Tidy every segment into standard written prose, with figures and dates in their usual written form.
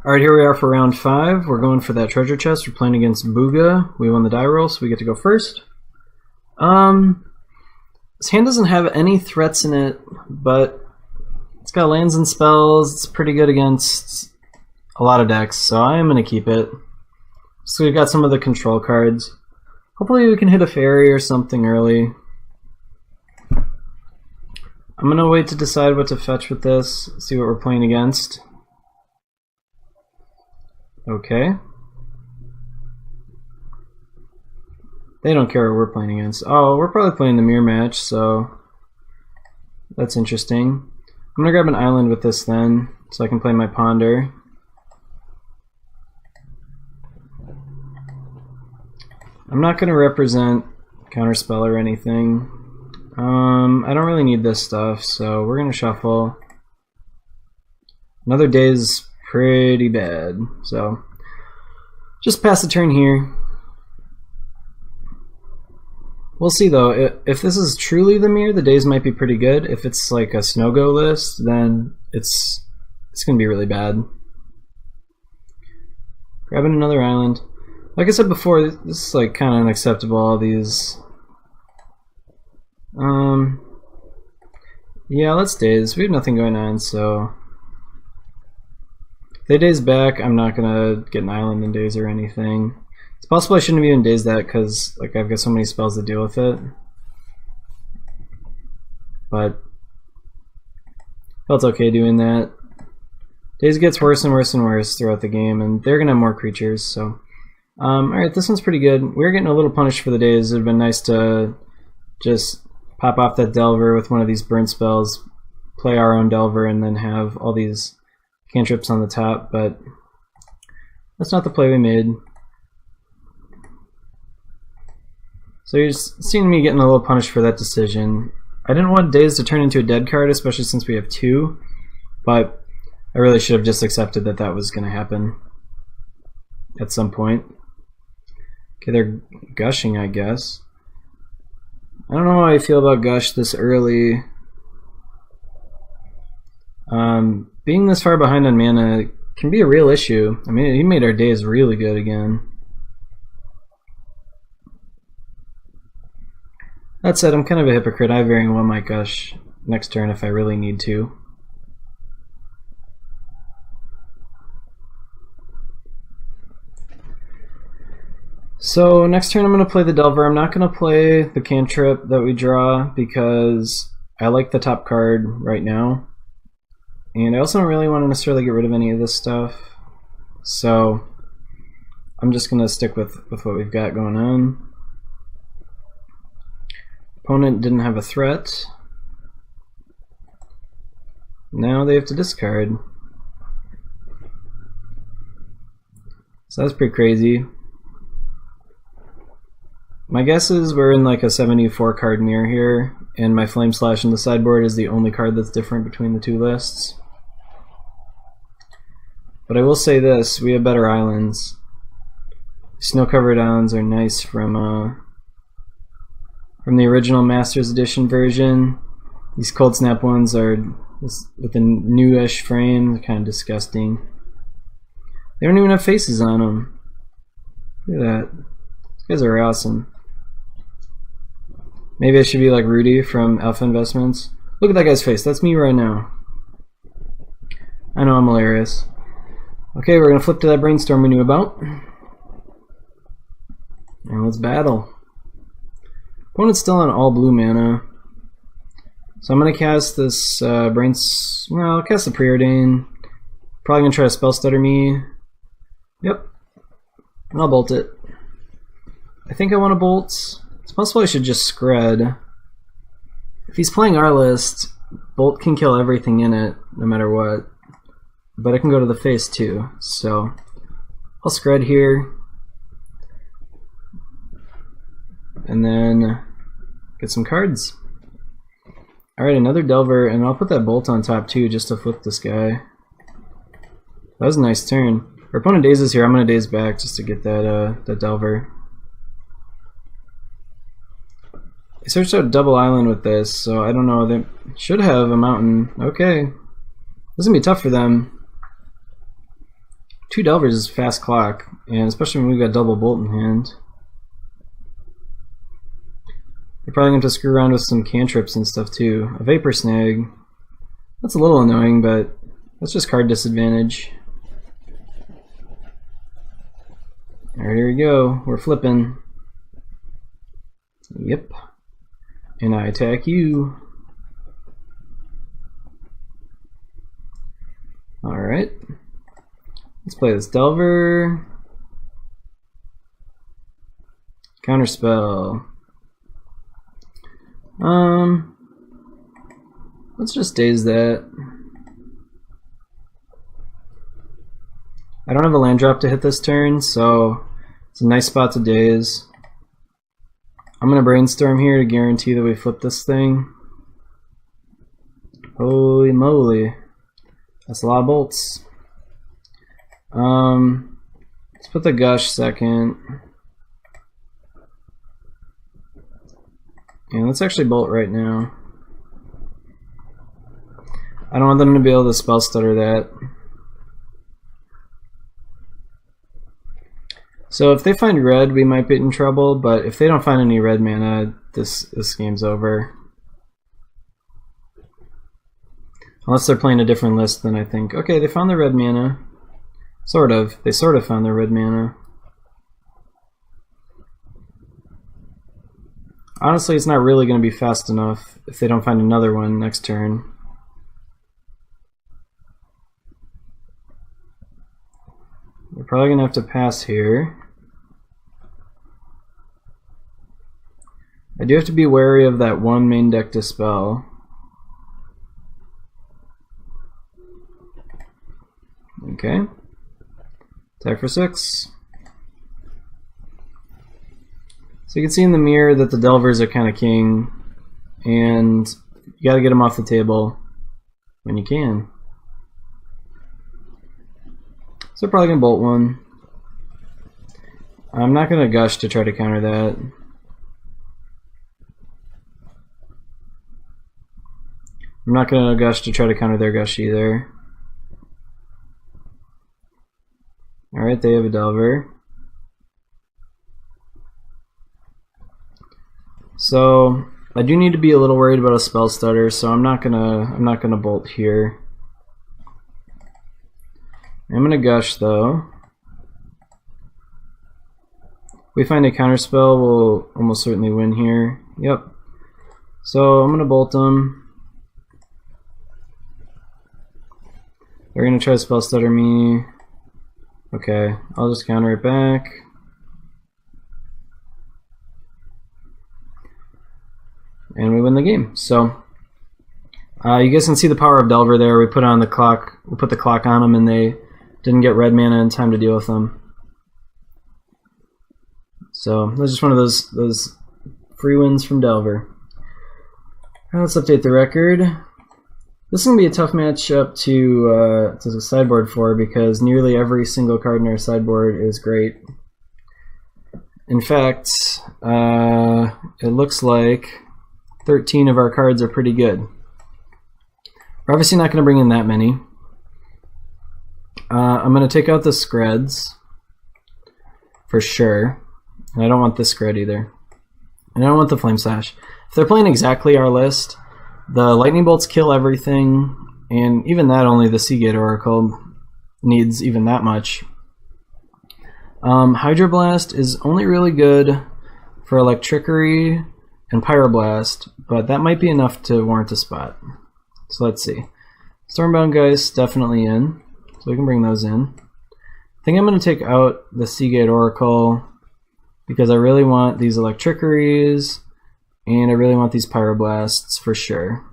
Alright, here we are for round 5. We're going for that treasure chest. We're playing against Booga. We won the die roll, so we get to go first. This hand doesn't have any threats in it, but it's got lands and spells. It's pretty good against a lot of decks, so I am going to keep it. So we've got some of the control cards. Hopefully we can hit a fairy or something early. I'm going to wait to decide what to fetch with this, see what we're playing against. Okay. They don't care what we're playing against. Oh, we're probably playing the mirror match, so that's interesting. I'm going to grab an island with this then, so I can play my ponder. I'm not going to represent counterspell or anything. I don't really need this stuff, so we're going to shuffle. Another day's pretty bad, so just pass the turn here. We'll see though. If this is truly the mirror, the days might be pretty good. If it's like a snow-go list, then it's gonna be really bad. Grabbing another island. Like I said before, this is like kind of unacceptable, all these. Yeah, let's daze. We have nothing going on, so if they daze back, I'm not gonna get an island in daze or anything. It's possible I shouldn't have even dazed that because like I've got so many spells to deal with it. But felt okay doing that. Daze gets worse and worse and worse throughout the game, and they're gonna have more creatures. So, alright, this one's pretty good. We're getting a little punished for the days. It'd been nice to just pop off that Delver with one of these burn spells, play our own Delver, and then have all these cantrips on the top, but that's not the play we made. So you're just seeing me getting a little punished for that decision. I didn't want Daze to turn into a dead card, especially since we have 2, but I really should have just accepted that that was going to happen at some point. Okay, they're gushing, I guess. I don't know how I feel about Gush this early. Being this far behind on mana can be a real issue. I mean, he made our days really good again. That said, I'm kind of a hypocrite. I very well might Gush next turn if I really need to. So next turn I'm going to play the Delver. I'm not going to play the cantrip that we draw because I like the top card right now. And I also don't really want to necessarily get rid of any of this stuff. So I'm just going to stick with what we've got going on. Opponent didn't have a threat. Now they have to discard. So that's pretty crazy. My guess is we're in like a 74 card mirror here, and my Flame Slash in the sideboard is the only card that's different between the two lists. But I will say this, we have better islands. Snow-covered islands are nice from the original Masters Edition version. These Cold Snap ones are with a newish frame, they're kind of disgusting. They don't even have faces on them. Look at that. These guys are awesome. Maybe I should be like Rudy from Alpha Investments. Look at that guy's face. That's me right now. I know I'm hilarious. Okay, we're going to flip to that Brainstorm we knew about. And let's battle. Opponent's still on all blue mana. So I'm going to cast this well, I'll cast the Preordain. Probably going to try to Spell Stutter me. Yep. And I'll bolt it. I think I want to bolt. It's possible I should just Scred. If he's playing our list, Bolt can kill everything in it, no matter what. But I can go to the face too, so I'll Scred here. And then get some cards. Alright, another Delver, and I'll put that Bolt on top too, just to flip this guy. That was a nice turn. Our opponent dazes here, I'm going to daze back just to get that Delver. I searched out double island with this, so I don't know. They should have a mountain. Okay. This is going to be tough for them. 2 Delvers is fast clock, and especially when we've got double bolt in hand. They're probably going to have to screw around with some cantrips and stuff too. A Vapor Snag. That's a little annoying, but that's just card disadvantage. Alright, here we go. We're flipping. Yep. And I attack you. Alright. Let's play this Delver. Counterspell. Let's just daze that. I don't have a land drop to hit this turn, so it's a nice spot to daze. I'm gonna brainstorm here to guarantee that we flip this thing. Holy moly. That's a lot of bolts. Let's put the Gush second. And let's actually bolt right now. I don't want them to be able to spell stutter that. So if they find red, we might be in trouble, but if they don't find any red mana, this game's over. Unless they're playing a different list, then I think, okay, they found the red mana. Sort of. They sort of found their red mana. Honestly, it's not really going to be fast enough if they don't find another one next turn. We're probably going to have to pass here. I do have to be wary of that one main deck Dispel. Okay. Attack for 6. So you can see in the mirror that the Delvers are kind of king, and you got to get them off the table when you can. So probably going to bolt one. I'm not going to Gush to try to counter that. I'm not going to Gush to try to counter their Gush either. Alright, they have a Delver. So I do need to be a little worried about a spell stutter, so I'm not gonna bolt here. I'm gonna Gush though. If we find a counterspell, we'll almost certainly win here. Yep. So I'm gonna bolt them. They're gonna try to spell stutter me. Okay, I'll just counter it back. And we win the game. So you guys can see the power of Delver there. We put on the clock. We put the clock on them, and they didn't get red mana in time to deal with them. So that's just one of those free wins from Delver. Now let's update the record. This is gonna be a tough matchup to the sideboard for, because nearly every single card in our sideboard is great. In fact, it looks like 13 of our cards are pretty good. We're obviously not going to bring in that many. I'm going to take out the Screds for sure. And I don't want this Scred either. And I don't want the Flame Slash. If they're playing exactly our list, the Lightning Bolts kill everything, and even that, only the Seagate Oracle needs even that much. Hydroblast is only really good for Electrickery and Pyroblast, but that might be enough to warrant a spot. So let's see. Stormbound Geist definitely in, so we can bring those in. I think I'm going to take out the Seagate Oracle because I really want these Electrickeries and I really want these Pyroblasts for sure.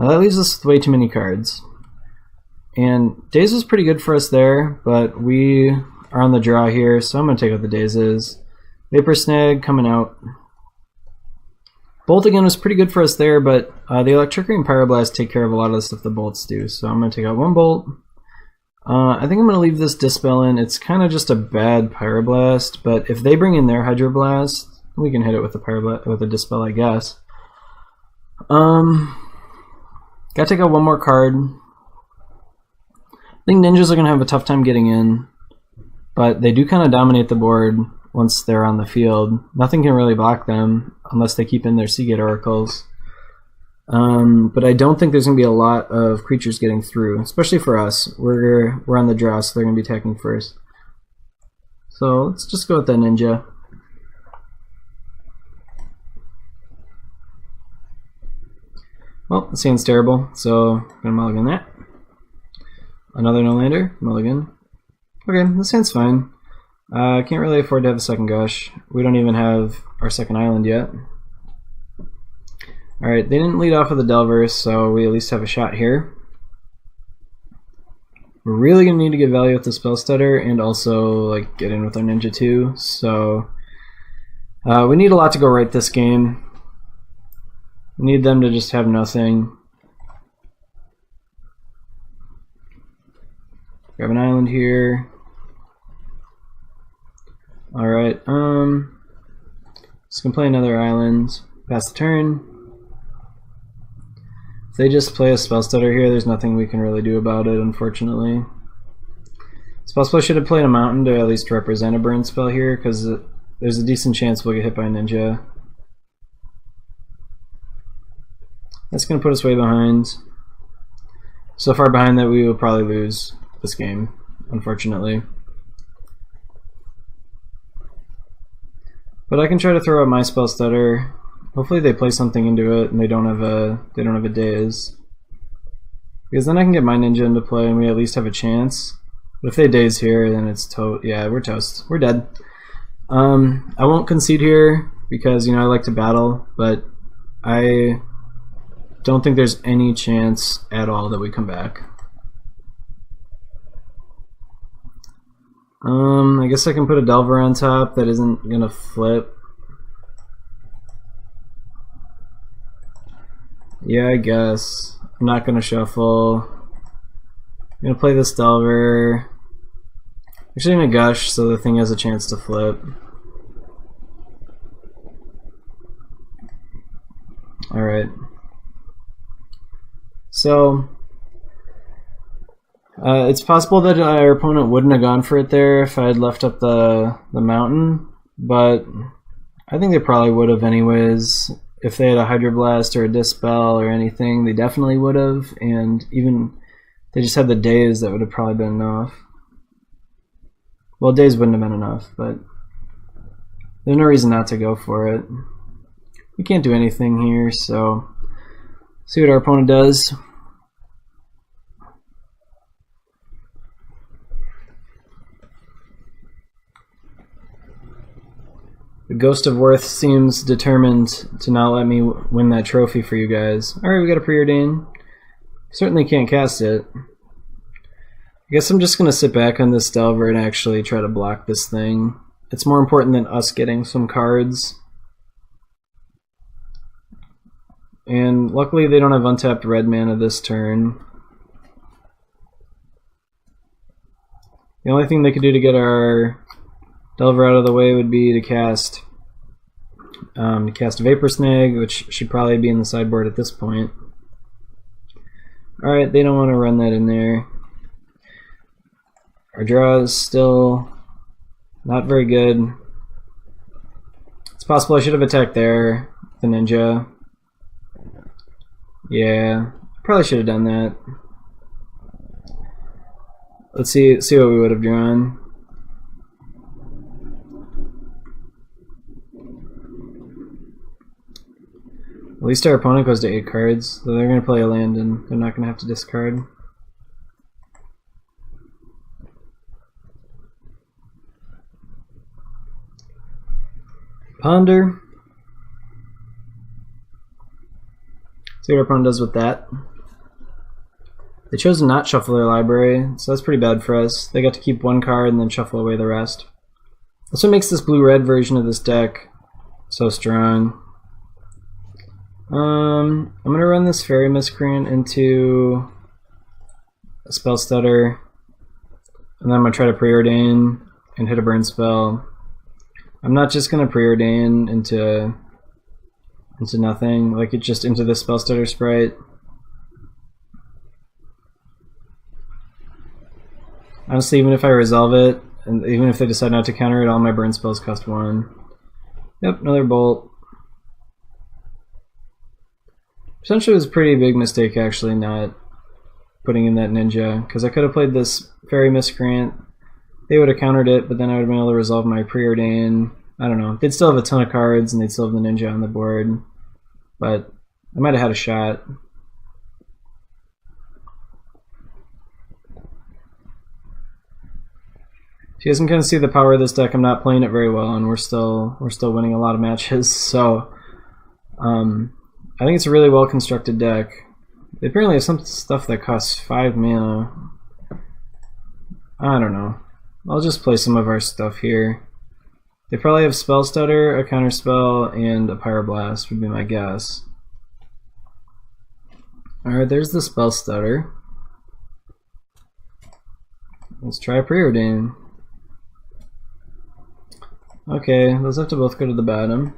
Now that leaves us with way too many cards. And Daze was pretty good for us there, but we are on the draw here, so I'm going to take out the Dazes. Vapor Snag coming out. Bolt again was pretty good for us there, but the Electrickery and Pyroblast take care of a lot of the stuff the Bolts do, so I'm going to take out one Bolt. I think I'm going to leave this Dispel in. It's kind of just a bad Pyroblast, but if they bring in their Hydroblast, we can hit it with a Dispel, I guess. Gotta take out one more card. I think ninjas are going to have a tough time getting in, but they do kind of dominate the board once they're on the field. Nothing can really block them unless they keep in their Seagate Oracles. But I don't think there's going to be a lot of creatures getting through, especially for us. We're on the draw, so they're going to be attacking first. So let's just go with that ninja. Well, this hand's terrible, so I'm going to mulligan that. Another no-lander, mulligan. Okay, this hand's fine. Can't really afford to have a second gush. We don't even have our second island yet. Alright, they didn't lead off with the Delver, so we at least have a shot here. We're really going to need to get value with the Spell Stutter and also like get in with our Ninja too, so we need a lot to go right this game. We need them to just have nothing. Grab an island here. Alright, just gonna play another island. Pass the turn. If they just play a Spell Stutter here, there's nothing we can really do about it, unfortunately. It's possible I should have played a mountain to at least represent a burn spell here, because there's a decent chance we'll get hit by a ninja. That's going to put us way behind. So far behind that we will probably lose this game, unfortunately. But I can try to throw out my Spell Stutter. Hopefully they play something into it and they don't have a daze. Because then I can get my ninja into play and we at least have a chance. But if they daze here, then it's yeah, we're toast. We're dead. I won't concede here because, you know, I like to battle, but I don't think there's any chance at all that we come back. I guess I can put a Delver on top that isn't gonna flip. Yeah, I guess. I'm not gonna shuffle. I'm gonna play this Delver. Actually, I'm gonna gush so the thing has a chance to flip. Alright. So, it's possible that our opponent wouldn't have gone for it there if I had left up the mountain, but I think they probably would have anyways. If they had a Hydroblast or a Dispel or anything, they definitely would have, and even if they just had the daze, that would have probably been enough. Well, daze wouldn't have been enough, but there's no reason not to go for it. We can't do anything here, so see what our opponent does. The Ghost of Worth seems determined to not let me win that trophy for you guys. Alright, we got a Preordain. Certainly can't cast it. I guess I'm just going to sit back on this Delver and actually try to block this thing. It's more important than us getting some cards. And luckily they don't have untapped red mana this turn. The only thing they could do to get our Delver out of the way would be to cast Vapor Snag, which should probably be in the sideboard at this point. Alright, they don't want to run that in there. Our draw is still not very good. It's possible I should have attacked there, the ninja. Yeah, probably should have done that. Let's see what we would have drawn. At least our opponent goes to 8 cards, so they're going to play a land and they're not going to have to discard. Ponder. See what our opponent does with that. They chose to not shuffle their library, so that's pretty bad for us. They got to keep 1 card and then shuffle away the rest. That's what makes this blue-red version of this deck so strong. I'm going to run this Fairy Miscreant into a Spell Stutter, and then I'm going to try to Preordain and hit a burn spell. I'm not just going to Preordain into nothing, like it's just into the Spell Stutter sprite. Honestly, even if I resolve it, and even if they decide not to counter it, all my burn spells cost 1. Yep, another bolt. Potentially it was a pretty big mistake actually not putting in that ninja, because I could have played this Fairy Miscreant. They would have countered it, but then I would have been able to resolve my Preordain. I don't know. They'd still have a ton of cards, and they'd still have the ninja on the board. But I might have had a shot. So you guys can kind of see the power of this deck. I'm not playing it very well, and we're still winning a lot of matches. So I think it's a really well constructed deck. They apparently have some stuff that costs 5 mana. I don't know. I'll just play some of our stuff here. They probably have Spell Stutter, a Counterspell, and a Pyroblast would be my guess. Alright, there's the Spell Stutter. Let's try Preordain. Okay, those have to both go to the bottom.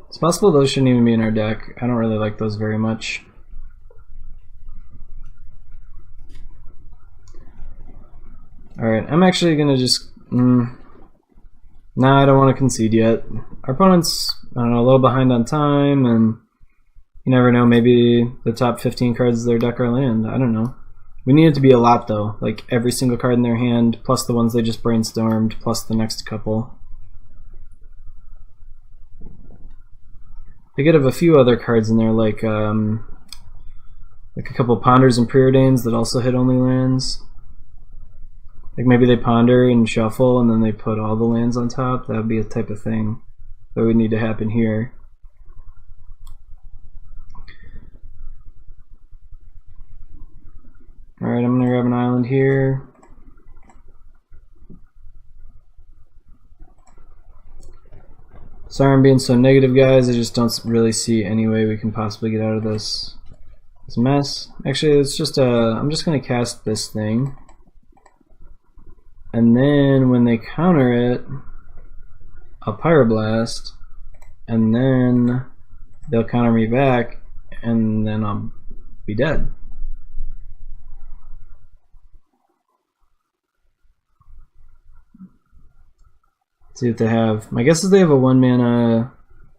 It's possible those shouldn't even be in our deck. I don't really like those very much. Alright, I'm actually gonna just... Nah, I don't want to concede yet. Our opponent's, I don't know, a little behind on time, and you never know, maybe the top 15 cards of their deck are land. I don't know. We need it to be a lot though, like every single card in their hand, plus the ones they just brainstormed, plus the next couple. They could have a few other cards in there, like a couple Ponders and Preordains that also hit only lands. Like maybe they ponder and shuffle and then they put all the lands on top. That would be a type of thing that would need to happen here. Alright, I'm going to grab an island here. Sorry I'm being so negative, guys. I just don't really see any way we can possibly get out of this mess. Actually, it's just I'm just going to cast this thing. And then when they counter it, I'll Pyroblast, and then they'll counter me back, and then I'll be dead. Let's see what they have. My guess is they have a 1 mana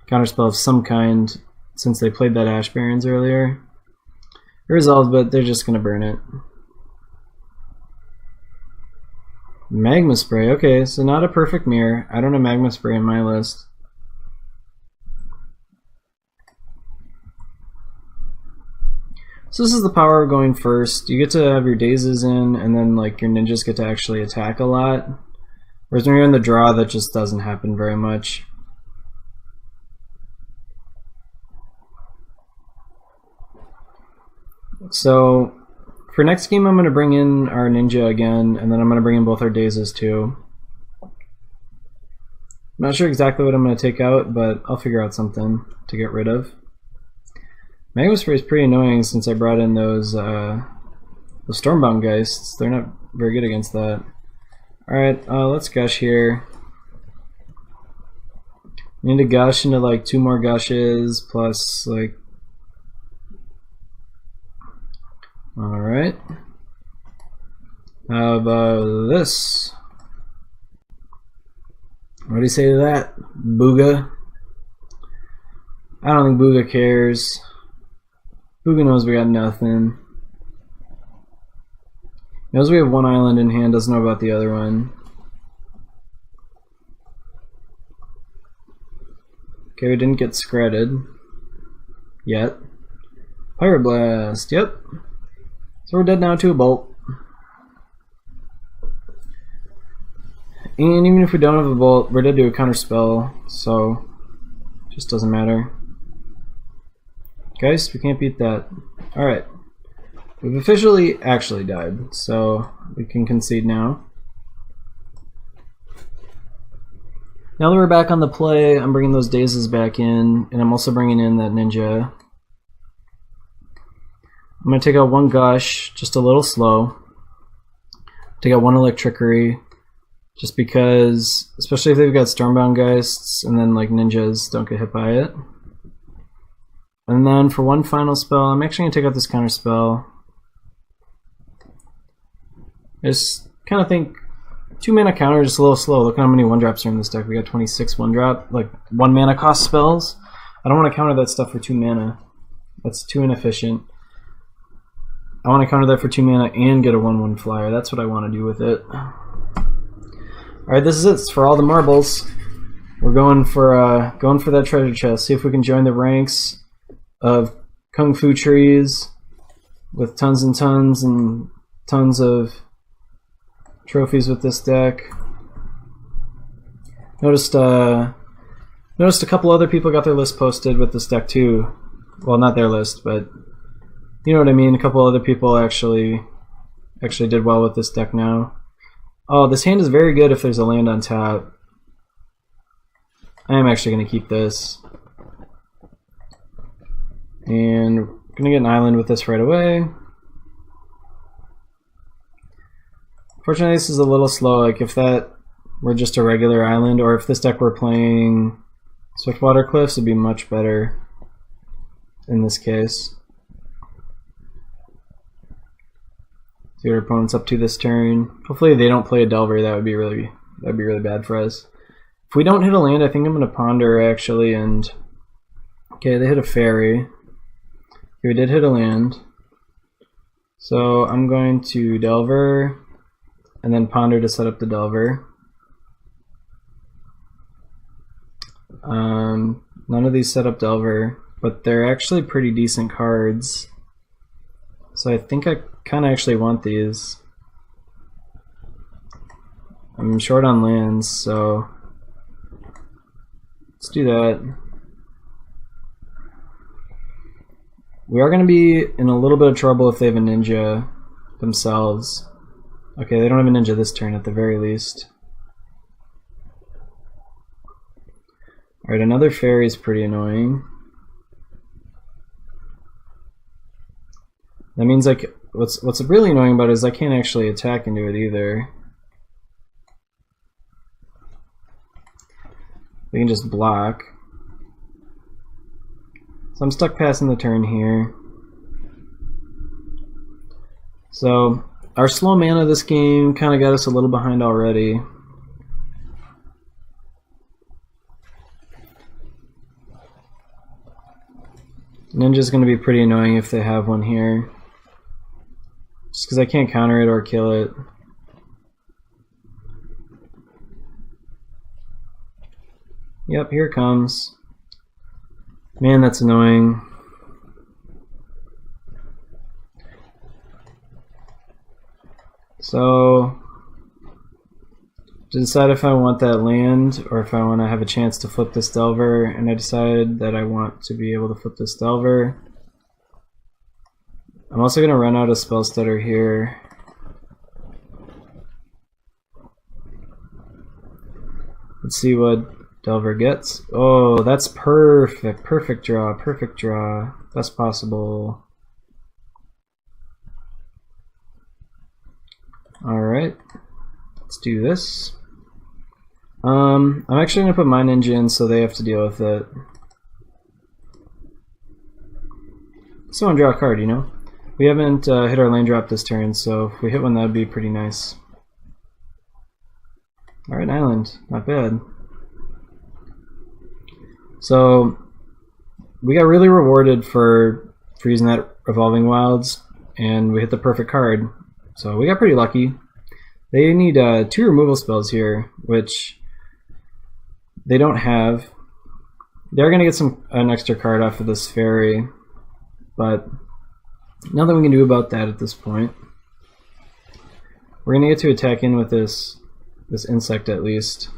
counterspell of some kind, since they played that Ash Barrens earlier. Resolved, but they're just going to burn it. Magma Spray, okay, so not a perfect mirror. I don't have Magma Spray in my list. So this is the power of going first. You get to have your dazes in, and then like your ninjas get to actually attack a lot. Whereas when you're in the draw, that just doesn't happen very much. So for next game, I'm going to bring in our ninja again, and then I'm going to bring in both our dazes too. I'm not sure exactly what I'm going to take out, but I'll figure out something to get rid of. Magma Spray is pretty annoying since I brought in those Stormbound Geists. They're not very good against that. Alright, let's gush here. We need to gush into like 2 more gushes plus like... Alright. How about this? What do you say to that, Booga? I don't think Booga cares. Booga knows we got nothing. Knows we have 1 island in hand, doesn't know about the other one. Okay, we didn't get scratted yet. Pyroblast, yep. So we're dead now to a bolt. And even if we don't have a bolt, we're dead to a counterspell, so it just doesn't matter. Guys, we can't beat that. Alright. We've officially actually died, so we can concede now. Now that we're back on the play, I'm bringing those dazes back in, and I'm also bringing in that ninja. I'm going to take out 1 gush, just a little slow. Take out 1 electrickery, just because, especially if they've got Stormbound Geists, and then like ninjas don't get hit by it. And then for 1 final spell, I'm actually going to take out this counter spell. I just kind of think 2 mana counter is just a little slow. Look how many 1-drops are in this deck. We got 26 1-drop, like 1 mana cost spells. I don't want to counter that stuff for 2 mana. That's too inefficient. I want to counter that for 2 mana and get a 1/1 flyer. That's what I want to do with it. Alright, this is it. It's for all the marbles. We're going for that treasure chest. See if we can join the ranks of Kung Fu trees with tons and tons of trophies with this deck. Noticed a couple other people got their list posted with this deck too. Well, not their list, but you know what I mean. A couple other people actually did well with this deck now. Oh, this hand is very good if there's a land on top. I am actually going to keep this. And we're going to get an island with this right away. Fortunately, this is a little slow. Like if that were just a regular island, or if this deck were playing Swiftwater Cliffs, it'd be much better in this case. See what our opponent's up to this turn. Hopefully they don't play a Delver. That'd be really bad for us. If we don't hit a land, I think I'm going to ponder actually. And okay, they hit a fairy. Okay, we did hit a land, so I'm going to Delver and then ponder to set up the Delver. None of these set up Delver, but they're actually pretty decent cards. So I think I kind of actually want these. I'm short on lands, so let's do that. We are going to be in a little bit of trouble if they have a ninja themselves. Okay, they don't have a ninja this turn at the very least. Alright, another fairy is pretty annoying. That means like what's really annoying about it is I can't actually attack into it either. We can just block. So I'm stuck passing the turn here. So our slow mana this game kind of got us a little behind already. Ninja's going to be pretty annoying if they have one here. Just because I can't counter it or kill it. Yep, here it comes. Man, that's annoying. So, to decide if I want that land or if I want to have a chance to flip this Delver, and I decided that I want to be able to flip this Delver. I'm also going to run out of spell stutter here. Let's see what Delver gets. Oh, that's perfect. Perfect draw. Perfect draw. Best possible. Alright. Let's do this. I'm actually going to put my ninja in so they have to deal with it. So I want to draw a card, you know? We haven't hit our land drop this turn, so if we hit one, that would be pretty nice. Alright, island. Not bad. So, we got really rewarded for using that Revolving Wilds, and we hit the perfect card. So we got pretty lucky. They need 2 removal spells here, which they don't have. They're going to get an extra card off of this fairy, but nothing we can do about that at this point. We're going to get to attack in with this insect at least.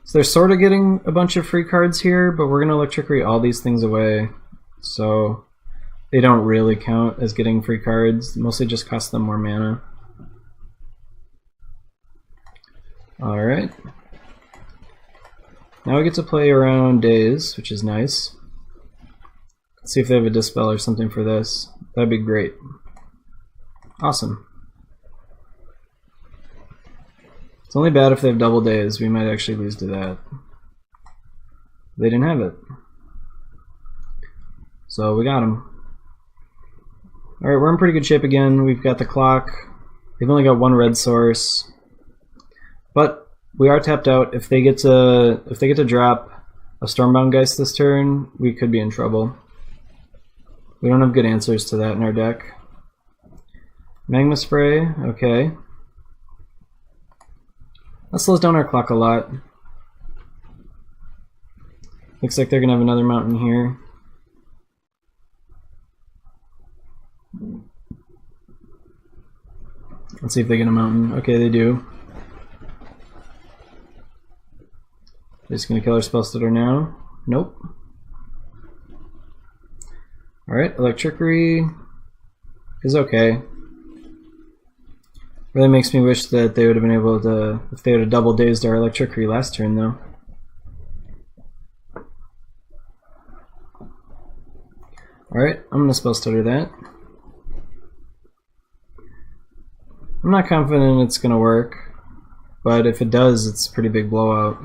So they're sort of getting a bunch of free cards here, but we're going to Electricity all these things away. So they don't really count as getting free cards, mostly just cost them more mana. Alright. Now we get to play around Daze, which is nice. Let's see if they have a Dispel or something for this. That'd be great. Awesome. It's only bad if they have double Daze. We might actually lose to that. They didn't have it. So we got them. Alright, we're in pretty good shape again. We've got the clock. They've only got one red source, but we are tapped out. If they get to drop a Stormbound Geist this turn, we could be in trouble. We don't have good answers to that in our deck. Magma Spray, okay. That slows down our clock a lot. Looks like they're gonna have another mountain here. Let's see if they get a mountain. Okay, they do. Just gonna kill our spell stutter now. Nope. Alright, Electrickery is okay. Really makes me wish that they would have been able to, if they would have double dazed our Electrickery last turn though. Alright, I'm gonna spell stutter that. I'm not confident it's gonna work, but if it does, it's a pretty big blowout.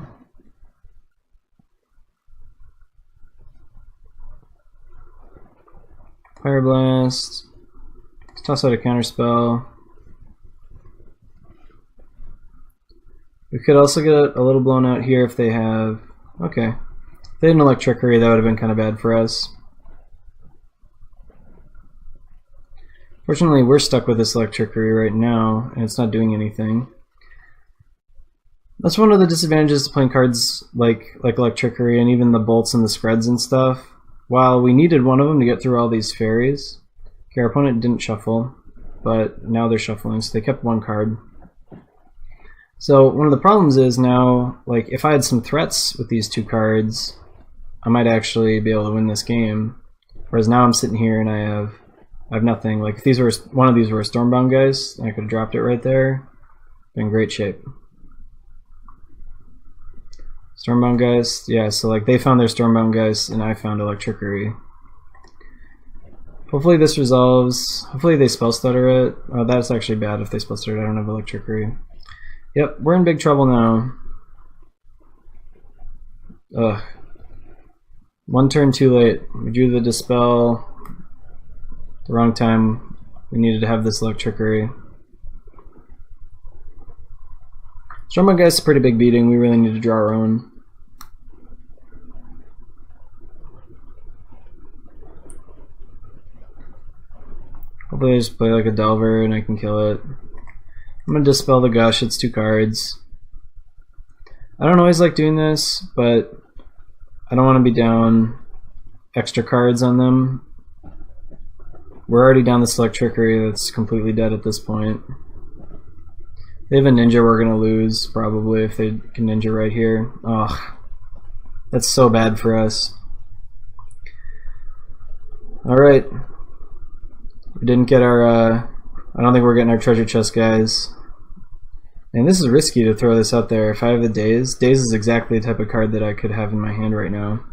Fire Blast. Let's toss out a counterspell. We could also get a little blown out here if they have... Okay. If they had an Electrickery, that would have been kind of bad for us. Fortunately, we're stuck with this Electrickery right now, and it's not doing anything. That's one of the disadvantages to playing cards like Electrickery and even the bolts and the spreads and stuff. While we needed one of them to get through all these fairies, okay, our opponent didn't shuffle, but now they're shuffling, so they kept one card. So one of the problems is now, like, if I had some threats with these two cards, I might actually be able to win this game. Whereas now I'm sitting here and I have nothing. Like, if these were one of these were a Stormbound Geist, I could have dropped it right there. Been in great shape. Stormbound Geist, yeah, so like they found their Stormbound Geist and I found Electrickery. Hopefully this resolves. Hopefully they spell stutter it. Oh, that's actually bad if they spell stutter it. I don't have Electrickery. Yep, we're in big trouble now. Ugh. One turn too late. We drew the Dispel the wrong time. We needed to have this Electrickery. Stormbound Geist is a pretty big beating. We really need to draw our own. Hopefully I just play like a Delver and I can kill it. I'm gonna Dispel the Gush, it's 2 cards. I don't always like doing this, but I don't want to be down extra cards on them. We're already down this Electrickery that's completely dead at this point. They have a Ninja we're gonna lose, probably, if they can Ninja right here. Ugh. That's so bad for us. Alright. We didn't get our, I don't think we're getting our treasure chest, guys. And this is risky to throw this out there. If I have the Daze is exactly the type of card that I could have in my hand right now.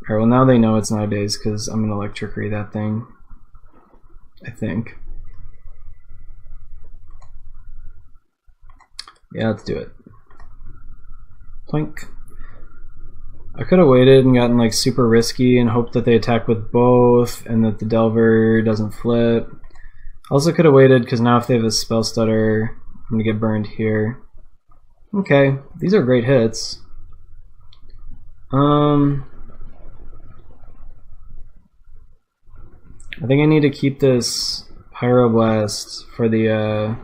Alright, well now they know it's not a Daze because I'm gonna Electrickery that thing. I think. Yeah, let's do it. Plink. I could have waited and gotten like super risky and hoped that they attack with both and that the Delver doesn't flip. Also could have waited because now if they have a spell stutter, I'm gonna get burned here. Okay, these are great hits. I think I need to keep this Pyroblast for the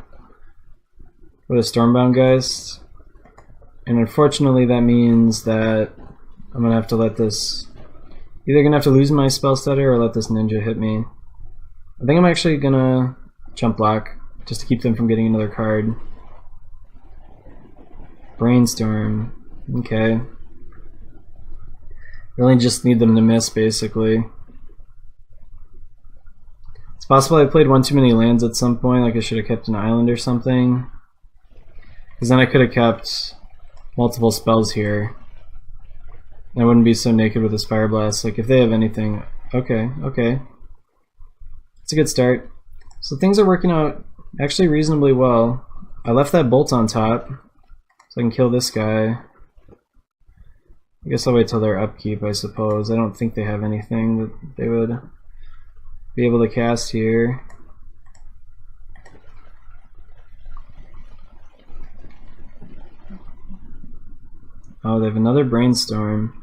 Stormbound Geist. And unfortunately that means that I'm gonna have to let this, either gonna have to lose my spell stutter or let this Ninja hit me. I think I'm actually gonna jump block just to keep them from getting another card. Brainstorm. Okay. Really just need them to miss, basically. It's possible I played one too many lands at some point, like I should have kept an island or something. Because then I could have kept multiple spells here. And I wouldn't be so naked with this Fire Blast. Like, if they have anything... Okay, okay. It's a good start. So things are working out actually reasonably well. I left that bolt on top, so I can kill this guy. I guess I'll wait till their upkeep, I suppose. I don't think they have anything that they would be able to cast here. Oh, they have another Brainstorm.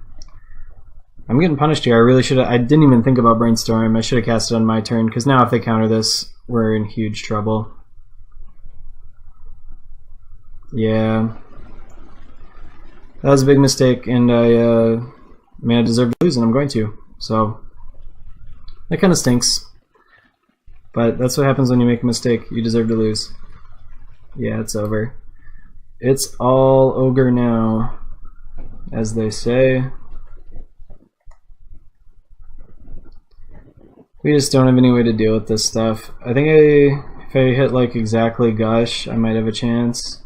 I'm getting punished here. I really should have. I didn't even think about Brainstorm. I should have cast it on my turn, because now if they counter this, we're in huge trouble. Yeah. That was a big mistake, and I deserve to lose, and I'm going to. So, that kind of stinks. But that's what happens when you make a mistake. You deserve to lose. Yeah, it's over. It's all ogre now, as they say. We just don't have any way to deal with this stuff. I think if I hit like exactly Gush, I might have a chance.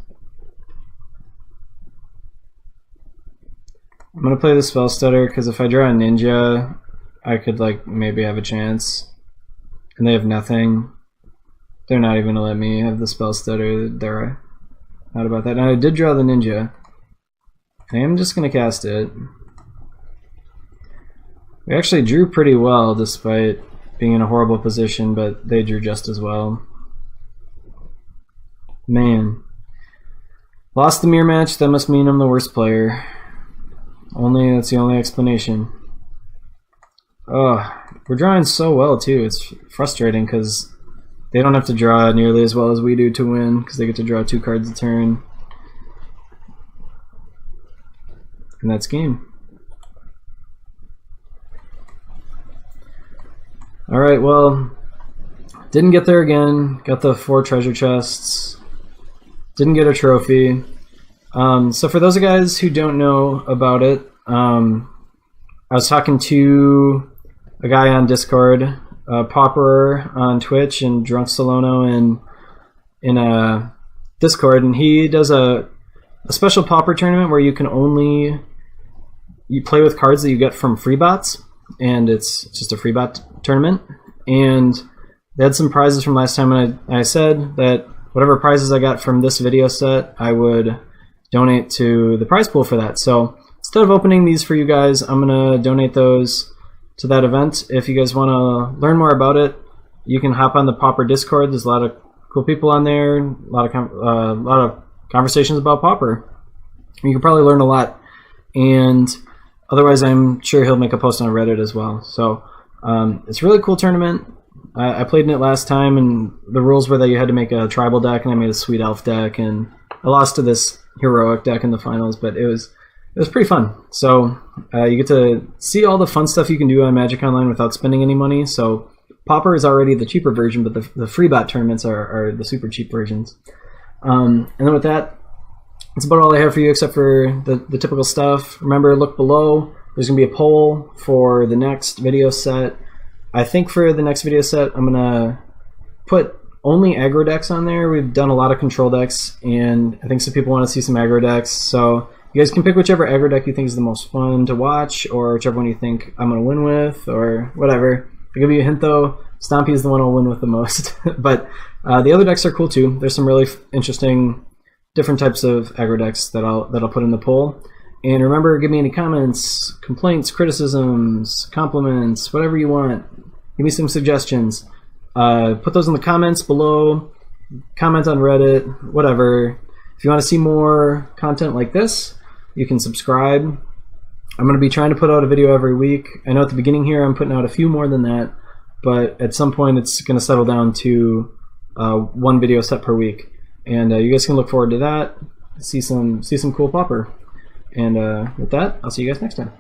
I'm gonna play the Spell Stutter because if I draw a Ninja, I could like maybe have a chance. And they have nothing. They're not even gonna let me have the Spell Stutter. They're not about that. Now I did draw the Ninja. I am just gonna cast it. We actually drew pretty well despite being in a horrible position, but they drew just as well. Man. Lost the mirror match, that must mean I'm the worst player. That's the only explanation. Ugh, we're drawing so well too, it's frustrating because they don't have to draw nearly as well as we do to win, because they get to draw 2 cards a turn. And that's game. Alright, well, didn't get there again. Got the 4 treasure chests. Didn't get a trophy. So for those guys who don't know about it, I was talking to a guy on Discord, Paupular on Twitch, and Drunk Solono in Discord, and he does a special Pauper tournament where you can only play with cards that you get from free bots, and it's just a free bot tournament. And they had some prizes from last time, and I said that whatever prizes I got from this video set, I would donate to the prize pool for that. So instead of opening these for you guys, I'm gonna donate those to that event. If you guys want to learn more about it, you can hop on the Pauper Discord. There's a lot of cool people on there, a lot of conversations about Pauper. You can probably learn a lot, and otherwise I'm sure he'll make a post on Reddit as well. So it's a really cool tournament. I played in it last time, and the rules were that you had to make a tribal deck, and I made a sweet elf deck, and I lost to this heroic deck in the finals, but it was pretty fun. So you get to see all the fun stuff you can do on Magic Online without spending any money. So Pauper is already the cheaper version, but the free bot tournaments are the super cheap versions. And then with that, that's about all I have for you, except for the typical stuff. Remember, look below. There's going to be a poll for the next video set. I think for the next video set, I'm going to put only aggro decks on there. We've done a lot of control decks, and I think some people want to see some aggro decks. So you guys can pick whichever aggro deck you think is the most fun to watch, or whichever one you think I'm going to win with, or whatever. I'll give you a hint though, Stompy is the one I'll win with the most. But the other decks are cool too. There's some really interesting different types of aggro decks that I'll put in the poll. And remember, give me any comments, complaints, criticisms, compliments, whatever you want. Give me some suggestions. Put those in the comments below. Comment on Reddit, whatever. If you want to see more content like this, you can subscribe. I'm going to be trying to put out a video every week. I know at the beginning here I'm putting out a few more than that, but at some point it's going to settle down to 1 video set per week. And you guys can look forward to that. See some cool Pauper. And with that, I'll see you guys next time.